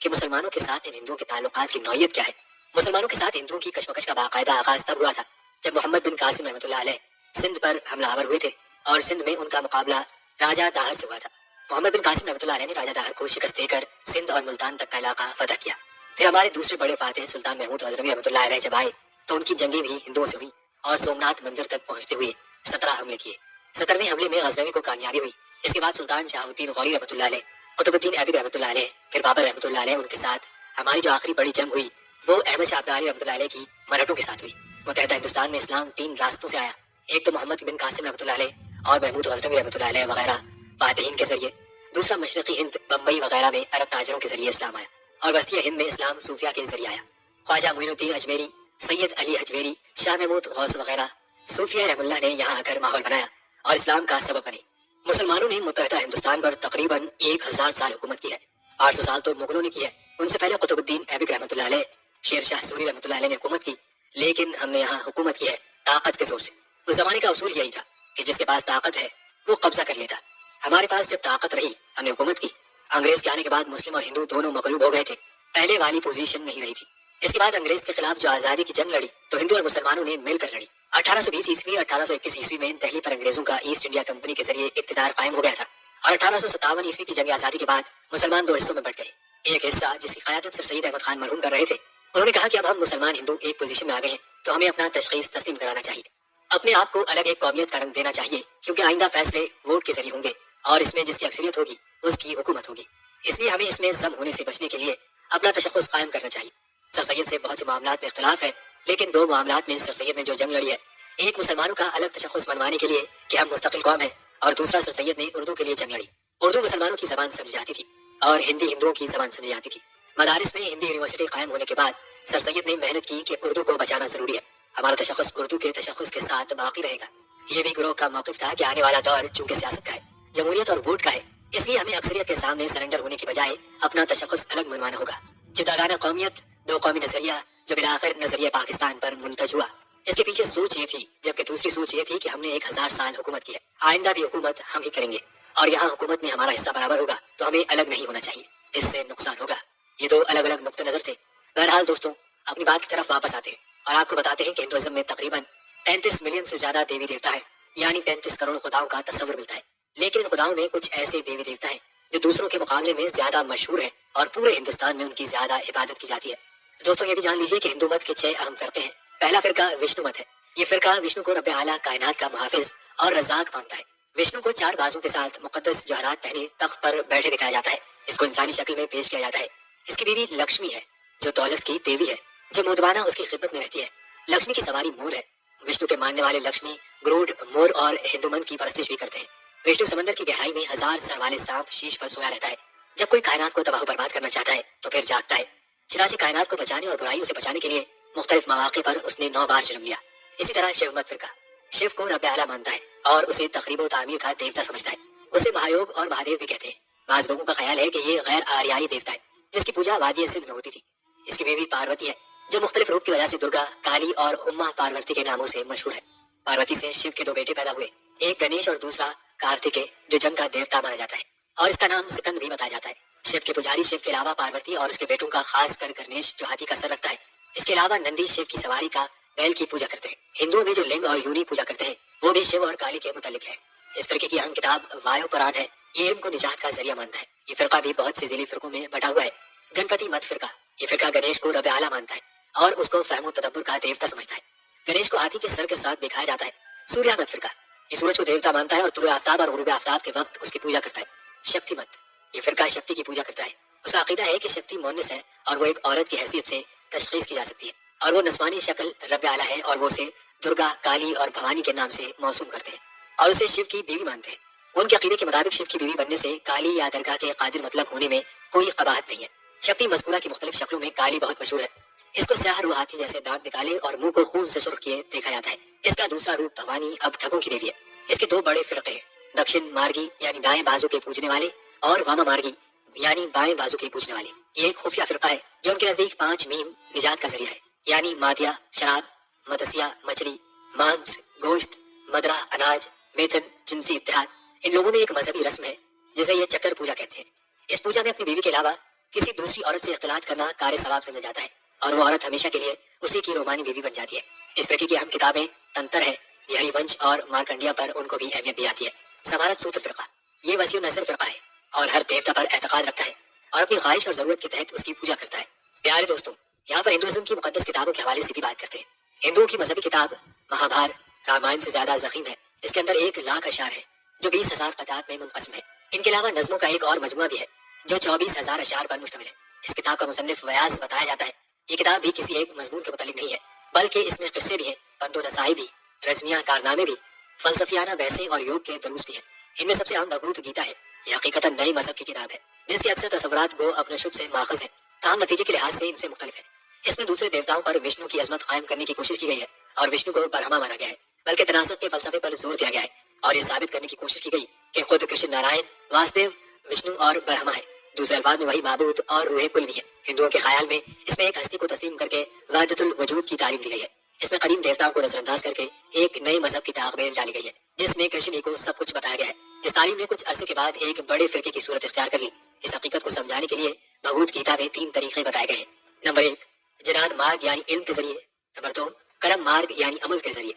کہ مسلمانوں کے ساتھ ان ہندوؤں کے تعلقات کی نوعیت کیا ہے۔ مسلمانوں کے ساتھ ہندوؤں کی کشمکش کا باقاعدہ آغاز تب ہوا تھا جب محمد بن قاسم رحمۃ اللہ علیہ سندھ پر حملہ آور ہوئے تھے اور سندھ میں ان کا مقابلہ راجہ داہر سے ہوا تھا۔ محمد بن قاسم رحمۃ اللہ علیہ نے راجہ داہر کو شکست دے کر سندھ اور ملتان تک کا علاقہ فتح کیا۔ پھر ہمارے دوسرے بڑے فاتح سلطان محمود غزنوی رحمۃ اللہ علیہ جب آئے تو ان کی جنگیں بھی ہندوؤں سے ہوئی اور سومناتھ مندر تک پہنچتے ہوئے 17 حملے کیے۔ 17ویں حملے میں غزنوی کو کامیابی ہوئی۔ اس کے بعد سلطان شہاب الدین غوری رحمۃ اللہ علیہ، قطب الدین ایبک رحمۃ اللہ علیہ، پھر بابر رحمۃ اللہ علیہ، ان کے ساتھ ہماری جو آخری بڑی جنگ ہوئی وہ احمد شاہ عبدالی رحمۃ اللہ علیہ کی مرہٹوں کے ساتھ ہوئی۔ متحدہ ہندوستان میں اسلام 3 راستوں سے آیا، ایک تو محمد بن قاسم رحمۃ اللہ علیہ اور محمود غزنوی رحمۃ اللہ علیہ وغیرہ فاتحین کے ذریعے، دوسرا مشرقی ہند بمبئی وغیرہ میں عرب تاجروں کے ذریعے اسلام آیا، اور وسطی ہند میں اسلام صوفیہ کے ذریعے آیا۔ خواجہ معین الدین اجمیری، سید علی حجویری، شاہ محمود غوث وغیرہ صوفیہ رحم اللہ نے یہاں آ کر ماحول بنایا اور اسلام کا سبب بنے۔ مسلمانوں نے متحدہ ہندوستان پر تقریباً 1000 سال حکومت کی ہے۔ 800 سال تو مغلوں نے کی ہے، ان سے پہلے قطب الدین ایبک رحمۃ اللہ علیہ، شیر شاہ سوری رحمۃ اللہ علیہ نے حکومت کی، لیکن ہم نے یہاں حکومت کی ہے طاقت کے زور سے۔ اس زمانے کا اصول یہی تھا کہ جس کے پاس طاقت ہے وہ قبضہ کر لیتا۔ ہمارے پاس جب طاقت رہی ہم نے حکومت کی۔ انگریز کے آنے کے بعد مسلم اور ہندو دونوں مغلوب ہو گئے تھے، پہلے والی پوزیشن نہیں رہی تھی۔ اس کے بعد انگریز کے خلاف جو آزادی کی جنگ لڑی تو ہندو اور مسلمانوں نے مل کر لڑی۔ 1820 عیسوی 1821 عیسوی میں دہلی پر انگریزوں کا ایسٹ انڈیا کمپنی کے ذریعے اقتدار قائم ہو گیا تھا، اور 1857 عیسوی کی جنگ آزادی کے بعد مسلمان 2 حصوں میں بٹ گئے۔ ایک حصہ جس کی قیادت سر سید احمد خان مرحوم کر رہے تھے، انہوں نے کہا کہ اب ہم مسلمان ہندو ایک پوزیشن میں آ گئے ہیں تو ہمیں اپنا تشخیص تسلیم کرانا چاہیے، اپنے آپ کو الگ ایک قومیت کا رنگ دینا چاہیے، کیونکہ آئندہ فیصلے ووٹ کے ذریعے ہوں گے اور اس میں جس کی اکثریت ہوگی اس کی حکومت ہوگی۔ اس لیے ہمیں اس میں ضم ہونے سے بچنے کے لیے اپنا تشخص قائم کرنا چاہیے۔ سر سید سے بہت سے معاملات میں اختلاف ہے، لیکن 2 معاملات میں سر سید نے جو جنگ لڑی ہے، ایک مسلمانوں کا الگ تشخص منوانے کے لیے کہ ہم مستقل قوم ہیں، اور دوسرا سر سید نے اردو کے لیے جنگ لڑی۔ اردو مسلمانوں کی زبان سمجھی جاتی تھی اور ہندی ہندوؤں کی زبان سمجھی جاتی تھی۔ مدارس میں ہندی یونیورسٹی قائم ہونے کے بعد سر سید نے محنت کی کہ اردو کو بچانا ضروری ہے، ہمارا تشخص اردو کے تشخص کے ساتھ باقی رہے گا۔ یہ بھی گروہ کا موقف تھا کہ آنے والا دور چونکہ سیاست کا ہے، جمہوریت اور ووٹ کا ہے، اس لیے ہمیں اکثریت کے سامنے سرنڈر ہونے کی بجائے اپنا تشخص الگ منوانا ہوگا۔ جداگانہ قومیت، 2 قومی نظریہ جو بالآخر نظریہ پاکستان پر منتج ہوا، اس کے پیچھے سوچ یہ تھی، جبکہ دوسری سوچ یہ تھی کہ ہم نے 1000 سال حکومت کی ہے، آئندہ بھی حکومت ہم ہی کریں گے، اور یہاں حکومت میں ہمارا حصہ برابر ہوگا تو ہمیں الگ نہیں ہونا چاہیے، اس سے نقصان ہوگا۔ یہ 2 الگ الگ نقطہ نظر تھے۔ بہرحال دوستوں، اپنی بات کی طرف واپس آتے ہیں اور آپ کو بتاتے ہیں کہ ہندوازم میں تقریباً 33 ملین سے زیادہ دیوی دیوتا ہے، یعنی 33 کروڑ خداؤں کا تصور ملتا ہے، لیکن ان خداؤں میں کچھ ایسے دیوی دیوتا ہیں جو دوسروں کے مقابلے میں زیادہ مشہور ہیں اور پورے ہندوستان میں ان کی زیادہ عبادت کی جاتی ہے۔ دوستوں یہ بھی جان لیجئے کہ ہندو مت کے 6 اہم فرقے ہیں۔ پہلا فرقہ وشنو مت ہے۔ یہ فرقہ وشنو کو رب اعلیٰ کائنات کا محافظ اور رزاق مانتا ہے۔ وشنو کو 4 بازوں کے ساتھ مقدس جوہرات پہنے تخت پر بیٹھے دکھایا جاتا ہے، اس کو انسانی شکل میں پیش کیا جاتا ہے۔ اس کی بیوی لکشمی ہے جو دولت کی دیوی ہے، جو مودبانہ اس کی خدمت میں رہتی ہے۔ لکشمی کی سواری مور ہے۔ وشنو کے ماننے والے لکشمی، گروڈ، مور اور ہندومن کی پرستش بھی کرتے ہیں۔ وشنو سمندر کی گہرائی میں 1000 سر والے سانپ شیش پر سویا رہتا ہے۔ جب کوئی کائنات کو تباہ و برباد کرنا چاہتا ہے تو پھر جاگتا ہے، چنانچہ کائنات کو بچانے اور برائیوں سے بچانے کے لیے مختلف مواقع پر اس نے 9 بار جنم لیا۔ اسی طرح شیو مت فرقہ شیو کو رب اعلیٰ مانتا ہے اور اسے تخریب و تعمیر کا دیوتا سمجھتا ہے، اسے مہایوگ اور مہادیو بھی کہتے ہیں۔ بعض لوگوں کا خیال ہے کہ یہ غیر آریائی دیوتا ہے جس کی پوجا وادی سندھ میں ہوتی تھی۔ اس کی بیوی پاروتی ہے جو مختلف روپ کی وجہ سے درگا، کالی اور اما پارورتی کے ناموں سے مشہور ہے۔ پاروتی سے شیو کے 2 بیٹے پیدا ہوئے، ایک گنیش اور دوسرا کارتکے جو جنگ کا دیوتا مانا جاتا ہے، اور اس کا نام سکند بھی بتایا جاتا ہے۔ شیو کے پجاری شیو کے علاوہ پاروتی اور اس کے بیٹوں کا، خاص کر گنیش جو ہاتھی کا سر رکھتا ہے، اس کے علاوہ نندی شیو کی سواری کا بیل کی پوجا کرتے ہیں۔ ہندوؤں میں جو لنگ اور یونی پوجا کرتے ہیں وہ بھی شیو اور کالی کے متعلق ہے۔ اس فرقے کی اہم کتاب وایو پران ہے، یہ علم کو نجات کا ذریعہ مانتا ہے۔ یہ فرقہ بھی بہت سے ذیلی فرقوں میں بٹا ہوا ہے۔ گنپتی مت فرقہ، یہ فرقہ گنیش کو رب اعلیٰ مانتا ہے اور اس کو فہم و تدبر کا دیوتا سمجھتا ہے۔ گنیش کو ہاتھی کے سر کے ساتھ دکھایا جاتا ہے۔ سوریہ مت فرقہ یہ سورج کو دیوتا مانتا ہے اور طلوع آفتاب اور غروب آفتاب کے وقت اس کی پوجا کرتا ہے۔ شکتی مت یہ فرقہ شکتی کی پوجا کرتا ہے، اس کا عقیدہ ہے کہ شکتی مونس ہے اور وہ ایک عورت کی حیثیت سے تشخیص کی جا سکتی ہے، اور وہ نسوانی شکل رب اعلیٰ ہے اور وہ اسے درگا، کالی اور بھوانی کے نام سے موسوم کرتے ہیں اور اسے شیو کی بیوی مانتے ہیں۔ ان کے عقیدے کے مطابق شیو کی بیوی بننے سے کالی یا درگاہ کے قادر مطلق ہونے میں کوئی قباحت نہیں ہے۔ شکتی مذکورہ کی مختلف شکلوں میں کالی بہت مشہور ہے۔ اس کو سیاہ روح ہاتھی جیسے دانت نکالے اور منہ کو خون سے سرخ کیے دیکھا جاتا ہے۔ اس کا دوسرا روپ بھوانی اب ٹھگوں کی دیوی ہے۔ اس کے 2 بڑے فرقے ہیں، دکشن مارگی یعنی دائیں بازو کے پوجنے والے، اور واما مارگی یعنی بائیں بازو کے پوجنے والے۔ یہ ایک خفیہ فرقہ ہے جو ان کے نزدیک 5 میم نجات کا ذریعہ ہے، یعنی مادیا شراب، متسیہ مچھلی، مانس گوشت، مدرہ اناج، میتھن جنسی اتحاد۔ ان لوگوں میں ایک مذہبی رسم ہے جسے یہ چکر پوجا کہتے ہیں۔ اس پوجا میں اپنی بیوی کے علاوہ کسی دوسری عورت سے اختلاط کرنا کار ثواب سمجھ جاتا ہے اور وہ عورت ہمیشہ کے لیے اسی کی رومانی بیوی بن جاتی ہے۔ اس فرقے کی اہم کتابیں تنتر ہے، یہ ہری ونش اور مارکنڈیا پر ان کو بھی اہمیت دی جاتی ہے۔ سمارت سوتر فرقہ، یہ وسیع نظر فرقہ ہے اور ہر دیوتا پر اعتقاد رکھتا ہے اور اپنی خواہش اور ضرورت کے تحت اس کی پوجا کرتا ہے۔ پیارے دوستوں، یہاں پر ہندوازم کی مقدس کتابوں کے حوالے سے بھی بات کرتے ہیں۔ ہندوؤں کی مذہبی کتاب مہابھار رامائن سے زیادہ ضخیم ہے۔ اس کے اندر 1,00,000 اشعار ہیں جو 20,000 قطعات میں منقسم ہے۔ ان کے علاوہ نظموں کا ایک اور مجموعہ بھی ہے جو 24,000 اشعار پر مشتمل ہے۔ اس کتاب کا مصنف ویاس بتایا جاتا ہے۔ یہ کتاب بھی کسی ایک مضمون کے متعلق نہیں ہے بلکہ اس میں قصے بھی ہیں، پند و نصائی بھی، رزمیہ کارنامے بھی، فلسفیانہ بحثیں اور یوگ کے دروس بھی ہیں۔ ان میں سب سے اہم بھگوت گیتا ہے۔ یہ حقیقتاً نئی مذہب کی کتاب ہے جس کے اکثر تصورات گو اپنے شد سے ماخذ ہیں، تاہم نتیجے کے لحاظ سے ان سے مختلف ہے۔ اس میں دوسرے دیوتاؤں پر وشنو کی عظمت قائم کرنے کی کوشش کی گئی ہے اور وشنو کو برہما مانا گیا ہے، بلکہ تناسق کے فلسفے پر زور دیا گیا ہے اور یہ ثابت کرنے کی کوشش کی گئی کہ خود کرشن نارائن، واسدیو، وشنو اور برہما ہے۔ دوسرے الفاظ میں وہی معبود اور روح کل بھی ہے۔ ہندوؤں کے خیال میں اس میں ایک ہستی کو تسلیم کر کے وحدت الوجود کی تعلیم دی گئی ہے۔ اس میں قدیم دیوتاؤں کو نظر انداز کر کے ایک نئے مذہب کی تعمیل ڈالی گئی ہے جس میں کرشن ہی کو سب کچھ بتایا گیا ہے۔ اس تعلیم نے کچھ عرصے کے بعد ایک بڑے فرقے کی صورت اختیار کر لی۔ اس حقیقت کو سمجھانے کے لیے بھگوت گیتا میں 3 طریقے بتائے گئے ہیں۔ نمبر 1، جنان مارگ یعنی علم کے ذریعے۔ نمبر 2، کرم مارگ یعنی عمل کے ذریعے۔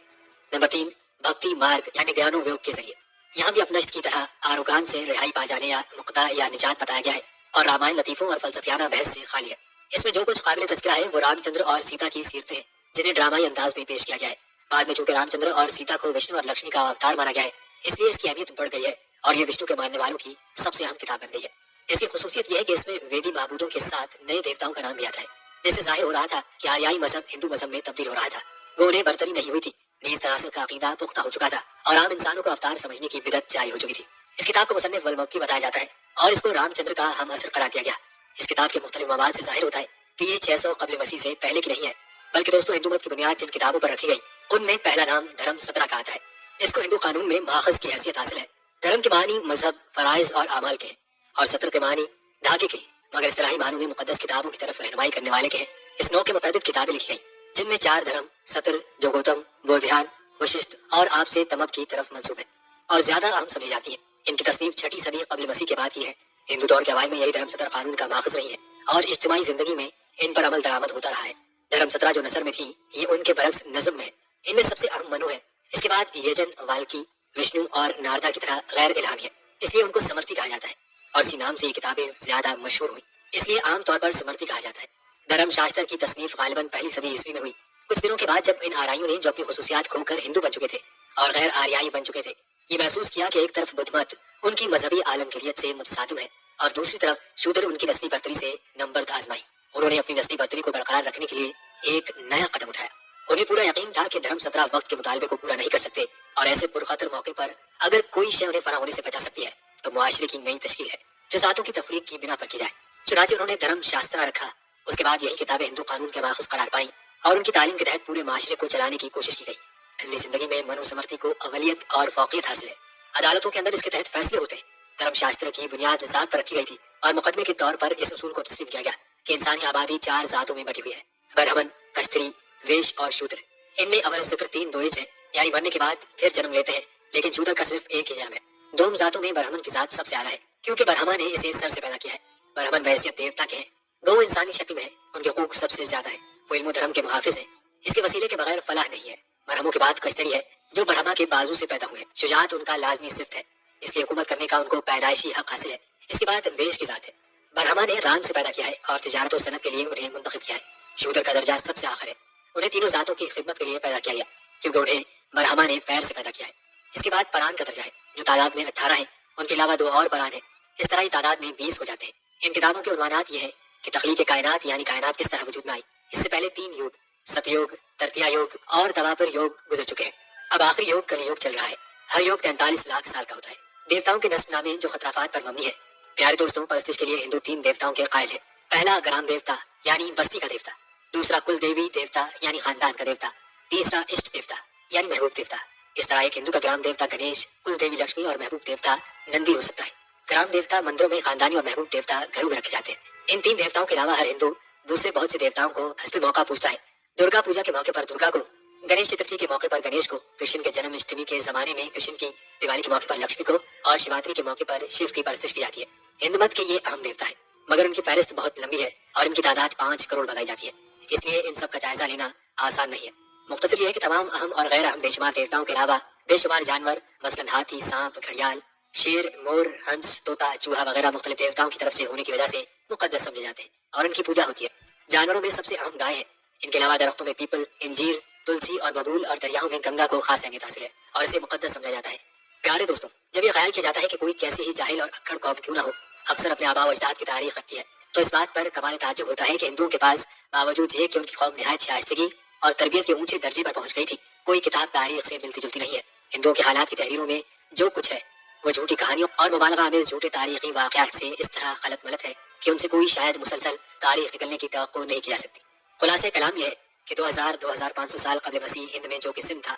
نمبر 3، بھکتی مارگ یعنی گیان و ویوگ کے ذریعے۔ یہاں بھی اپنشت کی طرح آروگان سے رہائی پا جانے یا مقتا یا نجات بتایا گیا ہے اور رامائن لطیفوں اور فلسفیانہ بحث سے خالی ہے۔ اس میں جو کچھ قابل تذکرہ ہے وہ رام چندر اور سیتا کی سیرتیں ہیں جنہیں ڈرامائی انداز میں پیش کیا گیا ہے۔ بعد میں چونکہ رام چندر اور سیتا کو وشنو اور لکشمی کا اوتار مانا گیا ہے اس لیے اس کی اہمیت بڑھ گئی ہے اور یہ وشنو کے ماننے والوں کی سب سے اہم کتاب بن گئی ہے۔ اس کی خصوصیت یہ ہے کہ اس میں ویدی معبودوں کے ساتھ نئے دیوتاؤں کا نام دیا تھا، جس سے ظاہر ہو رہا تھا کہ آریائی مذہب ہندو مذہب میں تبدیل ہو رہا تھا۔ گو انہیں برتری نہیں ہوئی تھی، نیز تناسل کا عقیدہ پختہ ہو چکا تھا اور عام انسانوں کو اوتار سمجھنے کی بدعت جاری ہو چکی تھی۔ اس کتاب کو مصنف ولمکی بتایا جاتا ہے اور اس کو رام چندر کا ہم اثر قرار دیا گیا۔ اس کتاب کے مختلف مواد سے ظاہر ہوتا ہے کہ یہ 600 قبل مسیح سے پہلے کی نہیں ہے، بلکہ دوستوں ہندو مت کی بنیاد جن کتابوں پر رکھی گئی ان میں پہلا نام دھرم سترہ کا آتا ہے۔ اس کو ہندو قانون میں ماخذ کی حیثیت حاصل ہے۔ دھرم کے معنی مذہب، فرائض اور اعمال کے ہیں اور ستر کے معنی دھاگے کے، مگر اصطلاحی معنوں میں مقدس کتابوں کی طرف رہنمائی کرنے والے کے ہیں۔ اس نوع کے متعدد کتابیں لکھی گئیں جن میں 4 دھرم، ستر جو گوتم، بودھیان، وششت اور آپ سے تمب کی طرف منسوب ہے اور زیادہ اہم سمجھی جاتی ہیں۔ ان کی تصنیف 6 صدی قبل مسیح کے بعد کی ہے۔ ہندو دور کے اوائل میں یہی دھرم ستر قانون کا ماخذ رہی ہے اور اجتماعی زندگی میں ان پر عمل درآمد ہوتا رہا ہے۔ دھرم سترہ جو نثر میں تھی یہ ان کے برعکس نظم میں ہے۔ ان میں سب سے اہم منو ہے۔ اس کے بعد یجن، والکی، وشنو اور ناردا کی طرح غیر الہامی ہے، اس لیے ان کو سمرتی کہا جاتا ہے اور اسی نام سے یہ کتابیں زیادہ مشہور ہوئی، اس لیے عام طور پر سمرتی کہا جاتا ہے۔ دھرم شاستر کی تصنیف غالباً پہلی صدی عیسوی میں ہوئی۔ کچھ دنوں کے بعد جب ان آرائیوں نے جو اپنی خصوصیات کھو کر ہندو بن چکے تھے اور غیر آریائی بن چکے تھے، یہ محسوس کیا کہ ایک طرف بدھ مت ان کی مذہبی عالمگیریت سے متصادم ہے اور دوسری طرف شودر ان کی نسلی برتری سے نمبرد آزمائی، انہوں نے اپنی نسلی برتری کو برقرار رکھنے کے لیے ایک نیا قدم اٹھایا۔ انہیں پورا یقین تھا کہ دھرم سترہ وقت کے مطالبے کو پورا نہیں کر سکتے اور ایسے پرخطر موقع پر اگر کوئی شے انہیں فنا ہونے سے بچا سکتی ہے تو معاشرے کی نئی تشکیل ہے جو ذاتوں کی تفریق کی بنا پر کی جائے۔ چنانچہ انہوں نے دھرم شاسترا رکھا۔ اس کے بعد یہی کتابیں ہندو قانون کے ماخذ قرار پائیں اور ان کی تعلیم کے تحت پورے معاشرے کو چلانے کی کوشش کی گئی۔ اہلی زندگی میں منو سمرتی کو اولیت اور فوقیت حاصل ہے۔ عدالتوں کے اندر اس کے تحت فیصلے ہوتے ہیں۔ دھرم شاستر کی بنیاد ذات پر رکھی گئی تھی اور مقدمے کے طور پر اس اصول کو تسلیم کیا گیا کہ انسانی آبادی 4 ذاتوں میں بٹی ہوئی ہے، برہمن، کشتری، ویش اور شودر۔ ان میں اول ذکر 3 دوئج ہیں، یعنی مرنے کے بعد پھر جنم لیتے ہیں، لیکن شودر کا صرف ایک ہی جنم ہے۔ دوم ذاتوں میں برہمن کی ذات سب سے اعلیٰ ہے کیونکہ برہما نے اسے سر سے پیدا کیا ہے۔ برہمن بحیثیت دیوتا کے ہیں، گو انسانی شکل میں ہے، ان کے حقوق سب سے زیادہ ہے، وہ علم و دھرم کے محافظ ہیں، اس کے وسیلے کے بغیر فلاح نہیں ہے۔ برہموں کے بعد کشتری ہے جو برہما کے بازو سے پیدا ہوئے، شجاعت ان کا لازمی صفت ہے، اس لیے حکومت کرنے کا ان کو پیدائشی حق حاصل ہے۔ اس کے بعد ویش کی ذات ہے، برہما نے ران سے پیدا کیا ہے اور تجارت و صنعت کے لیے انہیں منتخب کیا ہے۔ شودر کا درجہ سب سے آخر ہے، انہیں تینوں ذاتوں کی خدمت کے لیے پیدا کیا گیا کیونکہ انہیں برہما نے پیر سے پیدا کیا ہے۔ اس کے بعد پران کا درجہ ہے جو تعداد میں 18 ہیں، ان کے علاوہ 2 اور پران ہیں، اس طرح ہی تعداد میں 20 ہو جاتے ہیں۔ ان کتابوں کے عنوانات یہ ہیں کہ تخلیق کائنات یعنی کائنات کس طرح وجود میں آئی، اس سے پہلے 3 یوگ، ست یوگ، ترتیا یوگ اور دوابر یوگ گزر چکے ہیں، اب آخری یوگ کلی یوگ چل رہا ہے۔ ہر یوگ 43 لاکھ سال کا ہوتا ہے۔ دیوتاؤں کے نسب نامے جو خطرافات پر مبنی ہے۔ پیارے دوستوں، پرستش کے لیے ہندو 3 دیوتاؤں کے قائل ہے۔ پہلا گرام دیوتا یعنی بستی کا دیوتا، دوسرا کل دیوی دیوتا یعنی خاندان کا دیوتا، تیسرا اشٹ دیوتا یعنی محبوب دیوتا۔ اس طرح ایک ہندو کا گرام دیوتا گنیش، کل دیوی لکشمی اور محبوب دیوتا نندی ہو سکتا ہے۔ گرام دیوتا مندروں میں، خاندانی اور محبوب دیوتا گھروں میں رکھے جاتے ہیں۔ ان 3 دیوتاؤں کے علاوہ ہر ہندو دوسرے بہت سے دیوتاؤں کو حسب موقع پوجتا ہے۔ درگا پوجا کے موقع پر درگا کو، گنیش چترتھی کے موقع پر گنیش کو، کرشن کے جنم اشٹمی کے زمانے میں کرشن کی، دیوالی کے موقع پر لکشمی کو اور شیواتری کے موقع پر شیو کی پرستش کی جاتی ہے۔ ہندو مت کے یہ اہم دیوتا ہے۔ مگر ان کی فہرست بہت لمبی ہے اور ان کی تعداد 5 کروڑ بتائی جاتی ہے، اس لیے ان سب کا جائزہ لینا آسان نہیں ہے۔ مختصر یہ ہے کہ تمام اہم اور غیر اہم بے شمار دیوتاؤں کے علاوہ بے شمار جانور مثلاً ہاتھی، سانپ، گھڑیال، شیر، مور، ہنس، طوطا، چوہا وغیرہ مختلف دیوتاؤں کی طرف سے ہونے کی وجہ سے مقدس سمجھے جاتے ہیں اور ان کی پوجا ہوتی ہے۔ جانوروں میں سب سے اہم گائے ہے، ان کے علاوہ درختوں میں پیپل، انجیر، تلسی اور ببول اور دریاؤں میں گنگا کو خاص اہمیت حاصل ہے اور اسے مقدس سمجھا جاتا ہے۔ پیارے دوستوں، جب یہ خیال کیا جاتا ہے کہ کوئی کیسی ہی جاہل اور اکڑ قوم کیوں نہ ہو اکثر اپنے آباء و اجداد کی تاریخ رکھتی ہے، تو اس بات پر کمال تعجب ہوتا ہے کہ ہندوؤں کے پاس باوجود یہ کہ ان کی قوم نہایت شائستگی اور تربیت کے اونچے درجے پر پہنچ گئی تھی، کوئی کتاب تاریخ سے ملتی جلتی نہیں ہے۔ ہندوؤں کے حالات کی تحریروں میں جو کچھ ہے وہ جھوٹی کہانیوں اور مبالغہ آمیز جھوٹے تاریخی واقعات سے اس طرح غلط ملت ہے کہ ان سے کوئی شاید مسلسل تاریخ نکلنے کی توقع نہیں کی جا سکتی۔ خلاصہ کلام یہ ہے کہ 2500 سال قبل مسیح ہند میں جو کہ سندھ تھا،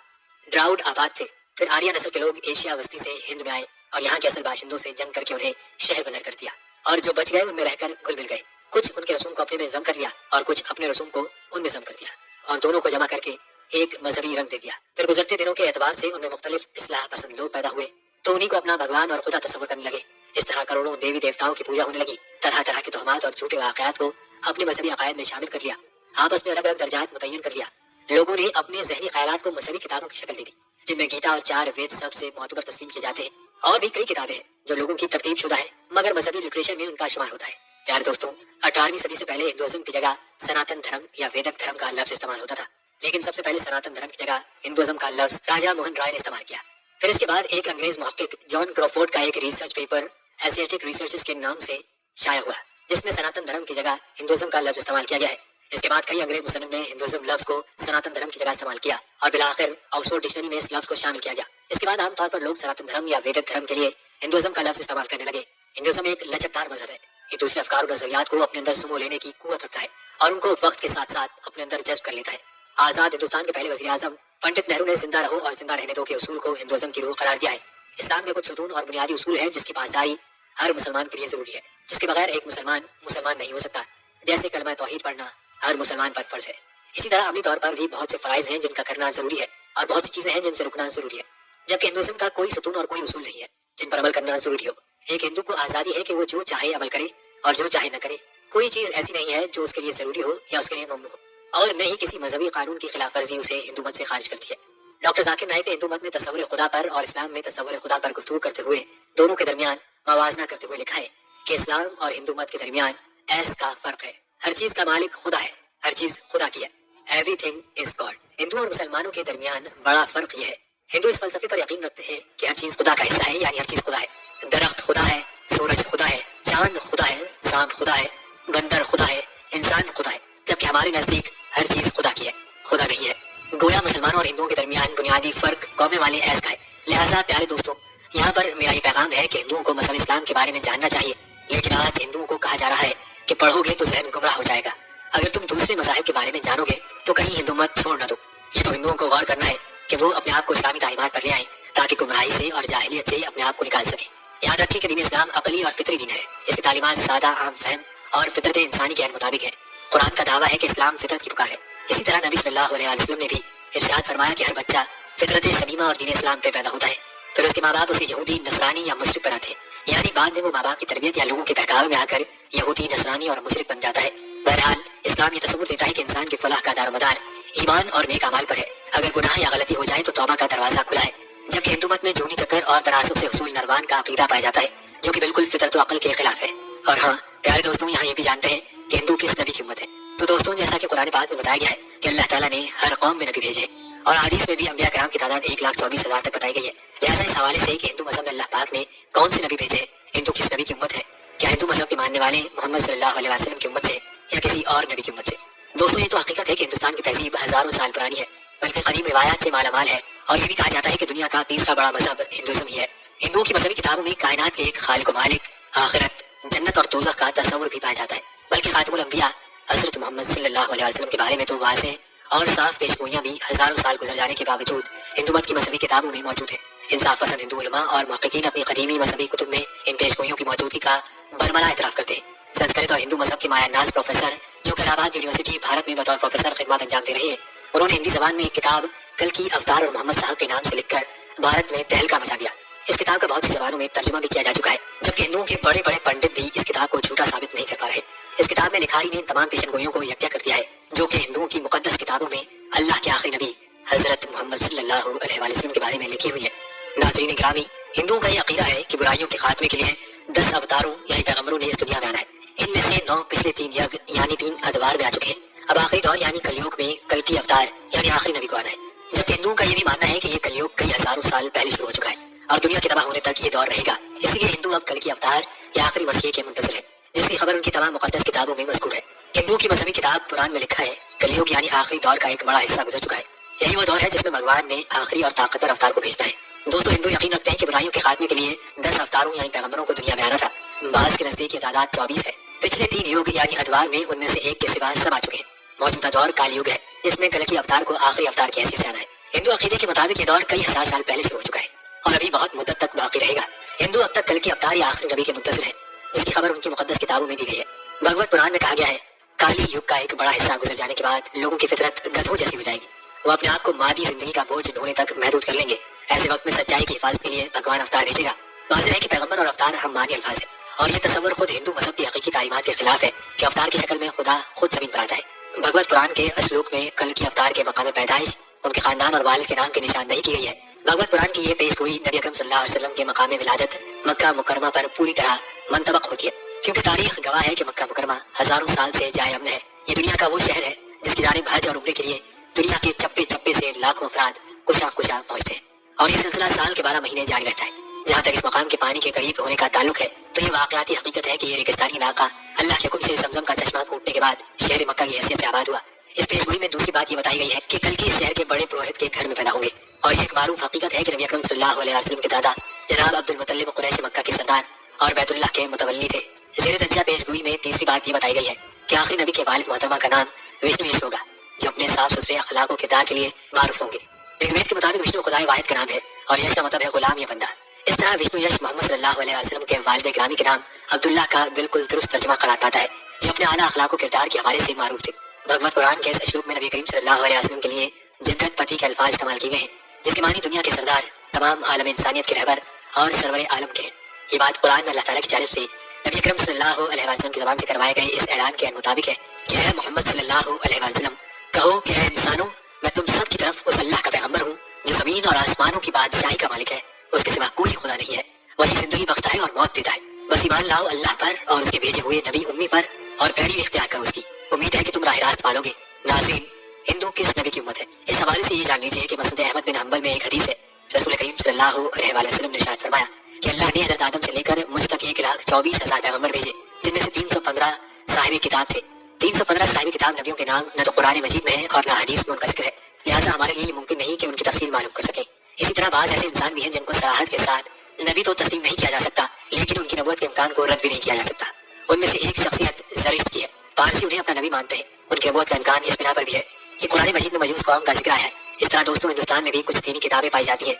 ڈراؤڈ آباد تھے، پھر آریہ نسل کے لوگ ایشیا وسطی سے ہند میں آئے اور یہاں کے اصل باشندوں سے جنگ کر کے انہیں شہر بدر کر دیا، اور جو بچ گئے ان میں رہ کر گھل مل گئے، کچھ ان کے رسوم کو اپنے میں ضم کر لیا اور کچھ اپنے رسوم کو ان میں ضم کر دیا اور دونوں کو جمع کر کے ایک مذہبی رنگ دے دیا۔ پھر گزرتے دنوں کے اعتبار سے ان میں مختلف اصلاح پسند لوگ پیدا ہوئے تو انہیں کو اپنا بھگوان اور خدا تصور کرنے لگے۔ اس طرح کروڑوں دیوی دیوتاؤں کی پوجا ہونے لگی، طرح طرح کی تہمات اور جھوٹے واقعات کو اپنے مذہبی عقائد میں شامل کر لیا، آپس میں الگ الگ درجات متعین کر لیا۔ لوگوں نے اپنے ذہنی خیالات کو مذہبی کتابوں کی شکل دے دی، جن میں گیتا اور 4 وید سب سے معتبر تسلیم کیے جاتے ہیں، اور بھی کئی کتابیں ہیں جو لوگوں کی ترتیب شدہ ہیں مگر مذہبی لٹریچر میں ان کا شمار ہوتا ہے۔ پیارے دوستوں، 18ویں صدی سے پہلے ہندوازم کی جگہ سناتن دھرم یا ویدک دھرم کا لفظ استعمال ہوتا تھا، لیکن سب سے پہلے سناتن دھرم کی جگہ ہندوازم کا لفظ راجا موہن رائے نے استعمال کیا۔ پھر اس کے بعد ایک انگریز محقق جان کروفورڈ کا ایک ریسرچ پیپر ایشیاٹک ریسرچز کے نام سے شائع ہوا، جس میں سناتن دھرم کی جگہ ہندوازم کا لفظ استعمال کیا گیا ہے۔ اس کے بعد کئی انگریز مصنف نے ہندوازم لفظ کو سناتن دھرم کی جگہ استعمال کیا اور بالآخر آکسفورڈ ڈکشنری میں اس لفظ کو شامل کیا گیا۔ اس کے بعد عام طور پر لوگ سناتن دھرم یا ویدک دھرم کے لیے ہندوازم کا لفظ استعمال کرنے لگے۔ ہندوازم ایک لچکدار مذہب ہے، یہ دوسرے افکار اور نظریات کو اپنے اندر سمو لینے کی قوت رکھتا ہے اور ان کو وقت کے ساتھ ساتھ اپنے اندر جذب کر لیتا ہے۔ آزاد ہندوستان کے پہلے وزیر اعظم پنڈت نہرو نے زندہ رہو اور زندہ رہنے دو کے اصول کو ہندوازم کی روح قرار دیا ہے۔ اسلام کے کچھ ستون اور بنیادی اصول ہیں جس کی پاسداری ہر مسلمان کے لیے ضروری ہے، جس کے بغیر ایک مسلمان نہیں ہو سکتا، جیسے کلمہ توحید پڑھنا ہر مسلمان پر فرض ہے۔ اسی طرح عملی طور پر بھی بہت سے فرائض ہیں جن کا کرنا ضروری ہے اور بہت سی چیزیں ہیں جن سے رکنا ضروری ہے، جبکہ ہندوازم کا کوئی ستون اور کوئی اصول نہیں ہے جن پر عمل کرنا ضروری ہو۔ ایک ہندو کو آزادی ہے کہ وہ جو چاہے عمل کرے اور جو چاہے نہ کرے، کوئی چیز ایسی نہیں ہے جو اس کے لیے ضروری ہو یا اس کے لیے ممنوع ہو، اور نہ ہی کسی مذہبی قانون کی خلاف ورزی اسے ہندو مت سے خارج کرتی ہے۔ ڈاکٹر ذاکر نائک نے ہندو مت میں تصور خدا پر اور اسلام میں تصور خدا پر گفتگو کرتے ہوئے دونوں کے درمیان موازنہ کرتے ہوئے لکھا ہے کہ اسلام اور ہندو مت کے درمیان ایس کا فرق ہے، ہر چیز کا مالک خدا ہے، ہر چیز خدا کی ہے، ایوری تھنگ از گاڈ۔ ہندو اور مسلمانوں کے درمیان بڑا فرق یہ ہے، ہندو اس فلسفے پر یقین رکھتے ہیں کہ ہر چیز خدا کا حصہ ہے، یعنی ہر چیز خدا ہے، درخت خدا ہے، سورج خدا ہے، چاند خدا ہے، سانپ خدا ہے، بندر خدا ہے، انسان خدا ہے، جبکہ ہمارے نزدیک ہر چیز خدا کی ہے، خدا نہیں ہے۔ گویا مسلمانوں اور ہندوؤں کے درمیان بنیادی فرق قوم والے ایس کا ہے۔ لہٰذا پیارے دوستوں، یہاں پر میرا یہ پیغام ہے کہ ہندوؤں کو مذہب اسلام کے بارے میں جاننا چاہیے، لیکن آج ہندوؤں کو کہا جا رہا ہے کہ پڑھو گے تو ذہن گمراہ ہو جائے گا، اگر تم دوسرے مذاہب کے بارے میں جانو گے تو کہیں ہندو مت چھوڑ نہ دو۔ یہ تو ہندوؤں کو غور کرنا ہے کہ وہ اپنے آپ کو اسلامی تعلیمات پر لے آئیں تاکہ گمراہی سے اور جاہلیت سے اپنے آپ کو نکال سکیں۔ یاد رکھیں کہ دین اسلام عقلی اور فطری دین ہے، اس کی تعلیمات سادہ، عام فہم اور فطرت انسانی کے مطابق ہے۔ قرآن کا دعویٰ ہے کہ اسلام فطرت کی پکار ہے۔ اسی طرح نبی صلی اللہ علیہ وسلم نے بھی ارشاد فرمایا کہ ہر بچہ فطرت سلیمہ اور دین اسلام پہ پیدا ہوتا ہے، پھر اس کے ماں باپ اسے یہودی، نصرانی یا مشرک بناتے ہیں، یعنی بعد میں وہ ماں باپ کی تربیت یا لوگوں کے بہکاوے میں آ کر یہودی، نصرانی اور مشرک بن جاتا ہے۔ بہرحال اسلام یہ تصور دیتا ہے کہ انسان کی فلاح کا دار و مدار ایمان اور نیک اعمال پر ہے، اگر گناہ یا غلطی ہو جائے تو توبہ کا دروازہ کھلا ہے، جبکہ ہندو مت میں جونی چکر اور تناسب سے حصول نروان کا عقیدہ پایا جاتا ہے جو کہ بالکل فطرت و عقل کے خلاف ہے۔ اور ہاں پیارے دوستوں، یہاں یہ بھی جانتے ہیں کہ ہندو کس نبی کی امت ہے؟ تو دوستوں، جیسا کہ قرآن پاک میں بتایا گیا ہے کہ اللہ تعالیٰ نے ہر قوم میں نبی بھیجے، اور حدیث میں بھی انبیاء کرام کی تعداد 1,24,000 تک بتائی گئی ہے۔ لہٰذا اس حوالے سے کہ ہندو مذہب میں اللہ پاک نے کون سے نبی بھیجے، ہندو کس نبی کی امت ہے؟ کیا ہندو مذہب کے ماننے والے محمد صلی اللہ علیہ وسلم کی امت سے یا کسی اور نبی کی امت سے؟ دوستوں، یہ تو حقیقت ہے کہ ہندوستان کی تہذیب ہزاروں سال پرانی ہے، بلکہ قدیم روایات سے مالا مال ہے، اور یہ بھی کہا جاتا ہے کہ دنیا کا تیسرا بڑا مذہب ہندوازم ہی ہے۔ ہندوؤں کی مذہبی کتابوں میں کائنات کے ایک خالق و مالک، آخرت، جنت اور دوزخ کا تصور بھی پایا جاتا ہے، بلکہ خاتم الانبیاء حضرت محمد صلی اللہ علیہ وسلم کے بارے میں تو واضح اور صاف پیشگوئیاں بھی ہزاروں سال گزر جانے کے باوجود ہندو مت کی مذہبی کتابوں میں موجود ہیں۔ انصاف پسند ہندو علماء اور محققین اپنی قدیمی مذہبی کتب میں ان پیشگوئیوں کی موجودگی کا برملا اعتراف کرتے ہیں۔ سنسکرت اور ہندو مذہب کے مایا ناز پروفیسر، جو کہ الہ آباد یونیورسٹی بھارت میں بطور پروفیسر خدمات انجام دے رہے ہیں، انہوں نے ہندی زبان میں ایک کتاب کل کی اوتار اور محمد صاحب کے نام سے لکھ کر بھارت میں تہلکہ مچا دیا۔ اس کتاب کا بہت سی زبانوں میں ترجمہ بھی کیا جا چکا ہے، جبکہ ہندوؤں کے بڑے بڑے پنڈت بھی اس کتاب کو جھوٹا ثابت نہیں کر پا رہے۔ اس کتاب میں لکھاری نے ان تمام پیشن گوئیوں کو یکجا کر دیا ہے جو کہ ہندوؤں کی مقدس کتابوں میں اللہ کے آخری نبی حضرت محمد صلی اللہ علیہ وآلہ وسلم کے بارے میں لکھی ہوئی ہے۔ ناظرین گرامی، ہندوؤں کا یہ عقیدہ ہے کہ برائیوں کے خاتمے کے لیے 10 اوتاروں یعنی پیغمبروں نے اس دنیا میں آنا ہے۔ ان میں سے 9 پچھلے 3 یگ یعنی 3 ادوار میں آ چکے ہیں۔ اب آخری دور یعنی کلیوگ میں کل کی اوتار یعنی آخری نبی کو آنا ہے، جبکہ ہندوؤں کا یہ بھی ماننا ہے کہ یہ کلیوگ کئی ہزاروں سال پہلے شروع ہو چکا ہے اور دنیا کے تباہ ہونے تک یہ دور رہے گا۔ اسی لیے ہندو اب کل کی اوتار یا آخری مسیح کے منتظر ہے، جس کی خبر ان کی تمام مقدس کتابوں میں مذکور ہے۔ ہندوؤں کی مذہبی کتاب قرآن میں لکھا ہے کلیوگ یعنی آخری دور کا ایک بڑا حصہ گزر چکا ہے۔ یہی وہ دور ہے جس میں بھگوان نے آخری اور طاقتور اوتار کو بھیجنا ہے۔ دوستو، ہندو یقین رکھتے ہیں کہ برائیوں کے خاتمے کے لیے 10 اوتاروں یعنی پیغمبروں کو دنیا میں آنا تھا۔ بعض کے نزدیک یہ تعداد 24 ہے۔ پچھلے 3 یوگ یعنی ادوار میں ان میں سے ایک کے سوا سب آ چکے ہیں۔ موجودہ دور کال یوگ ہے، جس میں کل کی اوتار کو آخری اوتار کی حیثیت سے آنا ہے۔ ہندو عقیدے کے مطابق یہ دور کئی ہزار سال پہلے شروع ہو چکا ہے اور ابھی بہت مدت تک باقی رہے گا۔ ہندو اب تک کل کی اوتار یا آخری نبی کے منتظر ہیں، جس کی خبر ان کی مقدس کتابوں میں دی گئی ہے۔ بھگوت پران میں کہا گیا ہے کالی یگ کا ایک بڑا حصہ گزر جانے کے بعد لوگوں کی فطرت گدھوں جیسی ہو جائے گی، وہ اپنے آپ کو مادی زندگی کا بوجھ ڈھونے تک محدود کر لیں گے۔ ایسے وقت میں سچائی کی حفاظت کے لیے بھگوان اوتار بھیجے گا۔ واضح ہے کہ پیغمبر اور اوتار ہم مانی الفاظ ہیں، اور یہ تصور خود ہندو مذہب کی حقیقی تعلیمات کے خلاف ہے کہ اوتار کی شکل میں خدا خود زمین پر آتا ہے۔ بھگوت پران کے اشلوک میں کل کی اوتار کے مقام پیدائش، ان کے خاندان اور والد کے نام کی نشاندہی کی گئی ہے۔ بھگوت پران کی یہ پیش گوئی نبی اکرم صلی اللہ علیہ وسلم کے مقام ولادت مکہ مکرمہ پر پوری طرح منطبق ہوتی ہے، کیونکہ تاریخ گواہ ہے کہ مکہ مکرمہ ہزاروں سال سے جائے امن ہے۔ یہ دنیا کا وہ شہر ہے جس کی جانب حج اور عمرے کے لیے دنیا کے چپے چپے سے لاکھوں افراد کشا پہنچتے ہیں، اور یہ سلسلہ سال کے 12 مہینے جاری رہتا ہے۔ جہاں تک اس مقام کے پانی کے قریب ہونے کا تعلق ہے تو یہ واقعاتی حقیقت ہے کہ یہ ریگستانی علاقہ اللہ کے حکم سے زمزم کا چشمہ پھوٹنے کے بعد شہر مکہ کی حیثیت سے آباد ہوا۔ اس پیش گوئی میں دوسری بات یہ بتائی گئی ہے کہ کل کی اس شہر کے بڑے پروہت کے گھر میں پیدا ہوں گے، اور یہ ایک معروف حقیقت ہے کہ نبی اکرم صلی اللہ علیہ وسلم کے دادا جناب عبد المطلب قریش مکہ کے سردار اور بیت اللہ کے متولی تھے۔ زیر تجزیہ پیش گوئی میں تیسری بات یہ بتائی گئی ہے کہ آخری نبی کے والد محترمہ کا نام وشنو یش ہوگا، جو اپنے صاف ستھرے اخلاق و کردار کے لیے معروف ہوں گے۔ رگوید کے مطابق وشنو خدائے واحد کا نام ہے اور یش کا مطلب ہے غلام یا بندہ۔ اس طرح وشنو یش محمد صلی اللہ علیہ وسلم کے والد گرامی کے نام عبداللہ کا بالکل درست ترجمہ قرار پاتا ہے، جو اپنے اعلیٰ اخلاق و کردار کے حوالے سے معروف تھے۔ بھگوت قرآن کے اس اشلوک میں نبی کریم صلی اللہ علیہ وسلم کے لیے جگت پتی کے الفاظ استعمال کیے گئے ہیں، جس کے معنی دنیا کے سردار، تمام عالم انسانیت کے رہبر اور سرور عالم کے ہیں۔ یہ بات قرآن میں اللہ تعالیٰ کی جانب سے نبی اکرم صلی اللہ علیہ وسلم کی زبان سے کروائے گئے اس اعلان کے مطابق ہے کہ اے محمد صلی اللہ علیہ وسلم، کہو کہ اے انسانوں، میں تم سب کی طرف اس اللہ کا پیغمبر ہوں جو زمین اور آسمانوں کی بادشاہی کا مالک ہے، اس کے سوا کوئی خدا نہیں ہے، وہی زندگی بخشتا ہے اور موت دیتا ہے، بس ایمان لاؤ اللہ پر اور اس کے بھیجے ہوئے نبی امی پر اور پیروی اختیار کرو اس کی، امید ہے کہ تم راہ راست پالو گے۔ ناظرین، ہندو کس نبی کی امت ہے؟ اس حوالے سے یہ جان لیجیے کہ مسند احمد بن حنبل میں ایک حدیث ہے، رسول کریم صلی اللہ علیہ وآلہ وسلم نے ارشاد فرمایا کہ اللہ نے حضرت آدم سے لے کر مجھ تک 1,24,000 پیغمبر بھیجے، جن میں سے 315 صاحب کتاب تھے۔ 315 صاحب کتاب نبیوں کے نام نہ تو قرآن مجید میں ہیں اور نہ حدیث میں ان کا ذکر ہے، لہٰذا ہمارے لیے یہ ممکن نہیں کہ ان کی تفصیل معلوم کر سکیں۔ اسی طرح بعض ایسے انسان بھی ہیں جن کو صراحت کے ساتھ نبی تو تسلیم نہیں کیا جا سکتا، لیکن ان کی نبوت کے امکان کو رد بھی نہیں کیا جا سکتا۔ ان میں سے ایک شخصیت زرشت کی ہے، پارسی انہیں اپنا نبی مانتے ہیں، ان کی نبوت کا امکان اس بنا پر بھی ہے کہ قرآن مجید میں مجوس قوم کا ذکر ہے۔ اس طرح دوستوں، ہندوستان میں بھی کچھ دینی کتابیں پائی جاتی ہیں